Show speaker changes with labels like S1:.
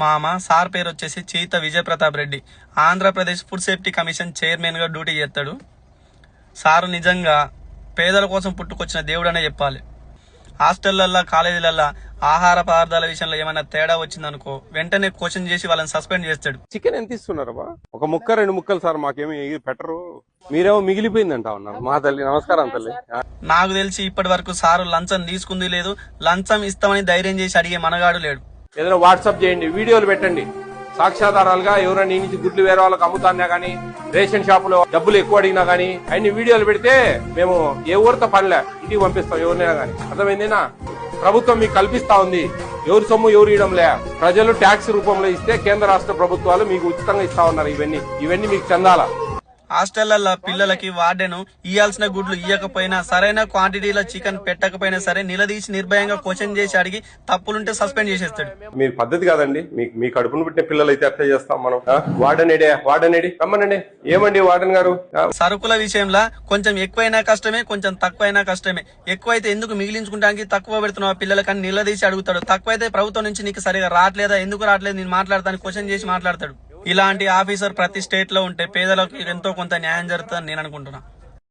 S1: మామ సార్ పేరు వచ్చేసి Cheetha Vijay Pratap Reddy. Andhra Pradesh food safety commission chairman గా డ్యూటీ చేస్తాడు. సారు నిజంగా పేదల కోసం పుట్టుకొచ్చిన దేవుడనే చెప్పాలి. హాస్టళ్లల్లో కాలేజీలల్లో ఆహార పదార్థాల విషయంలో ఏమైనా తేడా వచ్చిందనుకో వెంటనే క్వశ్చన్ చేసి వాళ్ళని సస్పెండ్ చేస్తాడు.
S2: చికెన్ ఎంత ఇస్తున్నారబ్బా? ఒక ముక్క 2 ముక్కలు సార్, మాకేమి పెట్టరు. మీరేమో మిగిలిపోయిందంటా ఉన్నారు. మా తల్లి నమస్కారం తల్లి.
S1: నాకు తెలిసి ఇప్పటి వరకు సారు లంచం తీసుకుంది లేదు, లంచం ఇస్తామని ధైర్యం చేసి అడిగే మనగాడు లేడు.
S2: ఏదైనా వాట్సాప్ చేయండి, వీడియోలు పెట్టండి, సాక్ష్యాధారాలుగా ఎవరైనా నీ నుంచి గుడ్లు వేరే వాళ్ళకి అమ్ముతానా గానీ, రేషన్ షాపులో డబ్బులు ఎక్కువ అడిగినా గానీ అన్ని వీడియోలు పెడితే మేము ఏ ఊరితో పనిలే, ఇంటికి పంపిస్తాం ఎవరినైనా గానీ. అర్థమైందేనా? ప్రభుత్వం మీకు కల్పిస్తా ఉంది. ఎవరి సొమ్ము ఎవరు ఇవ్వడంలే, ప్రజలు ట్యాక్స్ రూపంలో ఇస్తే కేంద్ర రాష్ట్ర ప్రభుత్వాలు మీకు ఉచితంగా ఇస్తా ఉన్నారు. ఇవన్నీ మీకు చెందాలా.
S1: హాస్టళ్లలో పిల్లలకి వార్డెను ఇయ్యాల్సిన గుడ్లు ఇయ్యకపోయినా, సరైన క్వాంటిటీలో చికెన్ పెట్టకపోయినా సరే నిలదీసి నిర్భయంగా క్వశ్చన్ చేసి అడిగి తప్పులుంటే సస్పెండ్ చేసేస్తాడు.
S2: మీరు పద్ధతి కాదండి. మీ కడుపును పుట్టిన పిల్లలు అయితే అట్లా చేస్తాం మనం. వార్డెనేడి రమ్మనండి. ఏమండి వార్డెన్ గారు?
S1: సరుకుల విషయంలో కొంచెం ఎక్కువైనా కష్టమే, కొంచెం తక్కువైనా కష్టమే. ఎక్కువైతే ఎందుకు మిగిలించుకుంటానికి తక్కువ పెడుతున్నావు పిల్లలకని నిలదీసి అడుగుతాడు. తక్కువైతే ప్రభుత్వం నుంచి నీకు సరిగా రావట్లేదా, ఎందుకు రావట్లేదు, నేను మాట్లాడతాను క్వశ్చన్ చేసి మాట్లాడతాడు. ఇలాంటి ఆఫీసర్ ప్రతి స్టేట్ లో ఉంటే పేదలకు ఎంతో కొంత న్యాయం జరుగుతుందని నేను అనుకుంటున్నా.